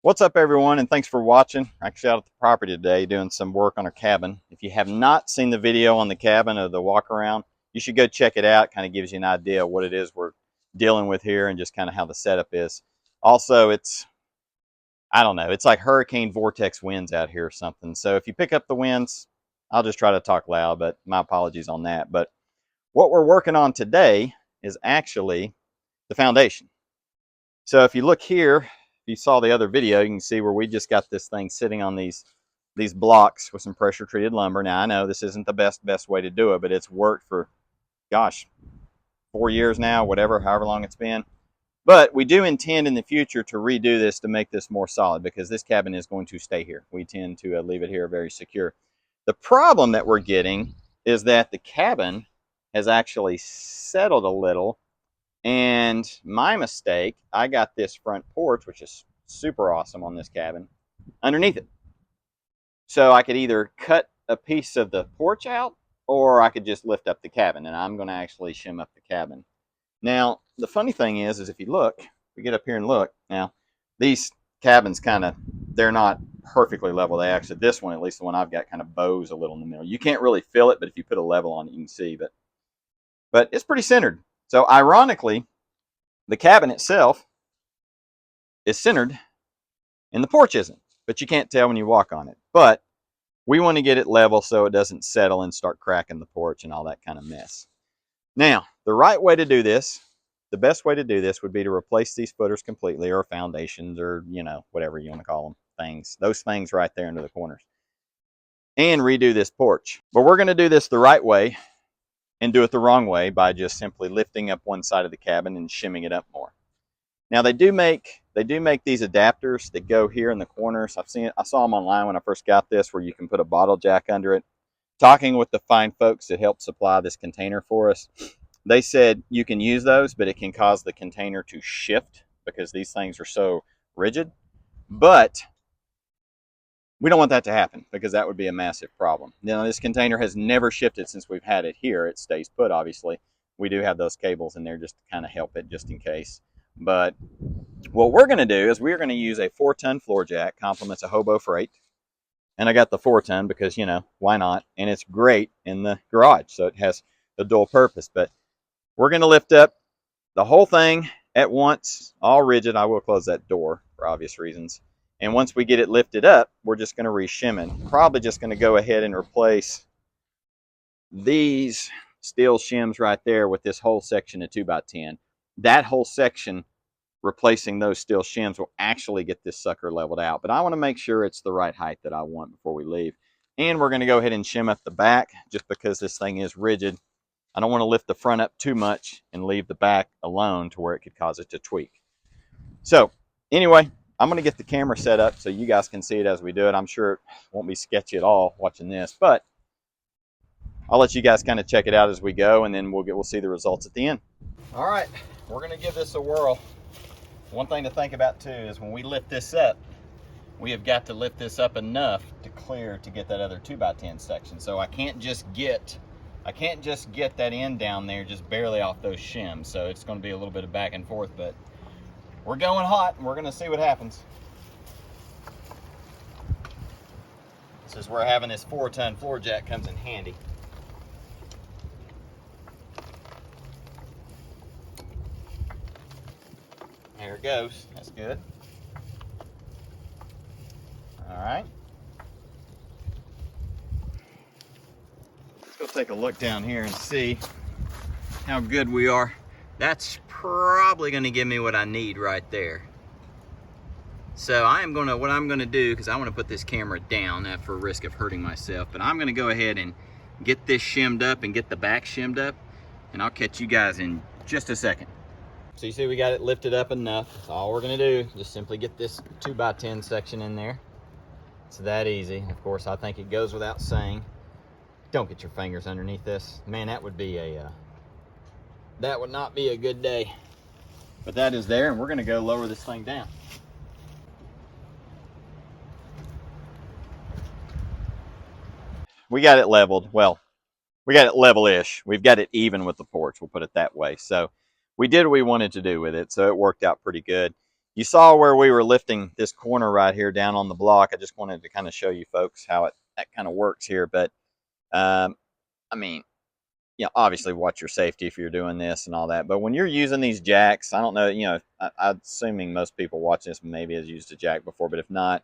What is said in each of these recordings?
What's up, everyone, and thanks for watching. Actually out at the property today doing some work on our cabin. If you have not seen the video on the cabin or the walk around, you should go check it out. Kind of gives you an idea of what it is we're dealing with here and just kind of how the setup is. Also, I don't know, it's like hurricane vortex winds out here or something. So if you pick up the winds, I'll just try to talk loud, but my apologies on that. But what we're working on today is actually the foundation. So if you look here, if you saw the other video, you can see where we just got this thing sitting on these blocks with some pressure treated lumber. Now I know this isn't the best way to do it, but it's worked for, gosh, 4 years now, whatever, however long it's been. But we do intend in the future to redo this to make this more solid, because this cabin is going to stay here. We tend to leave it here very secure. The problem that we're getting is that the cabin has actually settled a little. And my mistake, I got this front porch, which is super awesome on this cabin, underneath it. So I could either cut a piece of the porch out, or I could just lift up the cabin, and I'm going to actually shim up the cabin. Now, the funny thing is if you look, we get up here and look, now, these cabins they're not perfectly level. They actually, this one, at least the one I've got, kind of bows a little in the middle. You can't really feel it, but if you put a level on it, you can see. But it's pretty centered. So ironically, the cabin itself is centered and the porch isn't, but you can't tell when you walk on it. But we want to get it level so it doesn't settle and start cracking the porch and all that kind of mess. Now, the right way to do this, the best way to do this would be to replace these footers completely, or foundations, or, whatever you want to call them, things, those things right there into the corners, and redo this porch. But we're going to do this the right way and do it the wrong way by just simply lifting up one side of the cabin and shimming it up more. Now they do make these adapters that go here in the corners. I saw them online when I first got this, where you can put a bottle jack under it. Talking with the fine folks that helped supply this container for us, they said you can use those, but it can cause the container to shift because these things are so rigid. But we don't want that to happen, because that would be a massive problem. Now, this container has never shifted since we've had it here. It stays put, obviously. We do have those cables in there just to kind of help it, just in case. But what we're going to do is we're going to use a 4-ton floor jack, complements a Hobo Freight. And I got the 4-ton because, why not? And it's great in the garage, so it has a dual purpose. But we're going to lift up the whole thing at once, all rigid. I will close that door for obvious reasons. And once we get it lifted up, we're just going to re-shim it. Probably just going to go ahead and replace these steel shims right there with this whole section of 2x10. That whole section, replacing those steel shims, will actually get this sucker leveled out. But I want to make sure it's the right height that I want before we leave. And we're going to go ahead and shim up the back, just because this thing is rigid. I don't want to lift the front up too much and leave the back alone to where it could cause it to tweak. So anyway, I'm going to get the camera set up so you guys can see it as we do it. I'm sure it won't be sketchy at all watching this, but I'll let you guys kind of check it out as we go, and then we'll see the results at the end. All right, we're going to give this a whirl. One thing to think about too is when we lift this up, we have got to lift this up enough to clear to get that other 2x10 section. So I can't just get that end down there just barely off those shims. So it's going to be a little bit of back and forth, but we're going hot, and we're going to see what happens. This is where having this 4-ton floor jack comes in handy. There it goes. That's good. All right. Let's go take a look down here and see how good we are. That's probably going to give me what I need right there. So what I'm going to do, because I want to put this camera down at for risk of hurting myself, but I'm going to go ahead and get this shimmed up and get the back shimmed up, and I'll catch you guys in just a second. So you see we got it lifted up enough. That's all we're going to do. Just simply get this 2x10 section in there. It's that easy. Of course, I think it goes without saying, don't get your fingers underneath this. Man, that would not be a good day. But that is there, and we're going to go lower this thing down. We got it leveled. Well, we got it level-ish. We've got it even with the porch, we'll put it that way. So we did what we wanted to do with it, so it worked out pretty good. You saw where we were lifting this corner right here down on the block. I just wanted to kind of show you folks how that kind of works here. But I mean, obviously watch your safety if you're doing this and all that. But when you're using these jacks, I don't know, I'm assuming most people watching this maybe has used a jack before, but if not,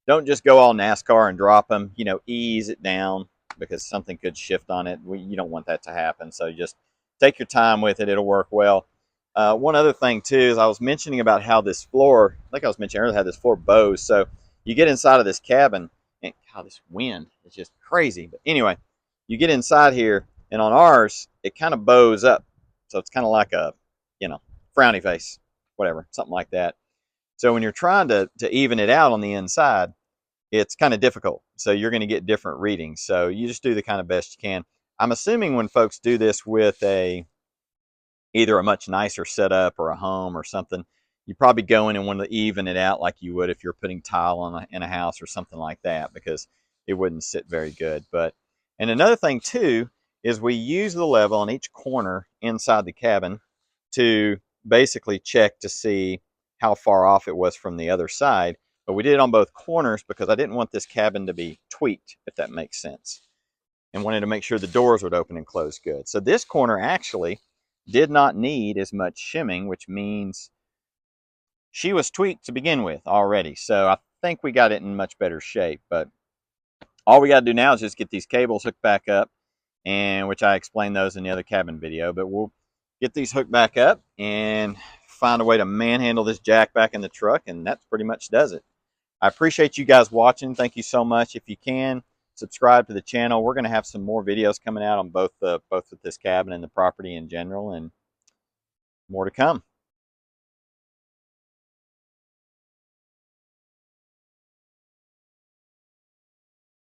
don't just go all NASCAR and drop them. Ease it down because something could shift on it. You don't want that to happen. So just take your time with it. It'll work well. One other thing too is I was mentioning about how this floor, like I was mentioning earlier, had this floor bows. So you get inside of this cabin, and God, this wind is just crazy. But anyway, you get inside here, and on ours, it kind of bows up. So it's kind of like a, frowny face, whatever, something like that. So when you're trying to even it out on the inside, it's kind of difficult. So you're going to get different readings. So you just do the kind of best you can. I'm assuming when folks do this with either a much nicer setup or a home or something, you probably go in and want to even it out like you would if you're putting tile in a house or something like that, because it wouldn't sit very good. And another thing too is we use the level on each corner inside the cabin to basically check to see how far off it was from the other side. But we did it on both corners because I didn't want this cabin to be tweaked, if that makes sense, and wanted to make sure the doors would open and close good. So this corner actually did not need as much shimming, which means she was tweaked to begin with already. So I think we got it in much better shape. But all we got to do now is just get these cables hooked back up, and which I explained those in the other cabin video. But we'll get these hooked back up and find a way to manhandle this jack back in the truck, and that pretty much does it. I appreciate you guys watching. Thank you so much. If you can, subscribe to the channel. We're going to have some more videos coming out on both with this cabin and the property in general, and more to come.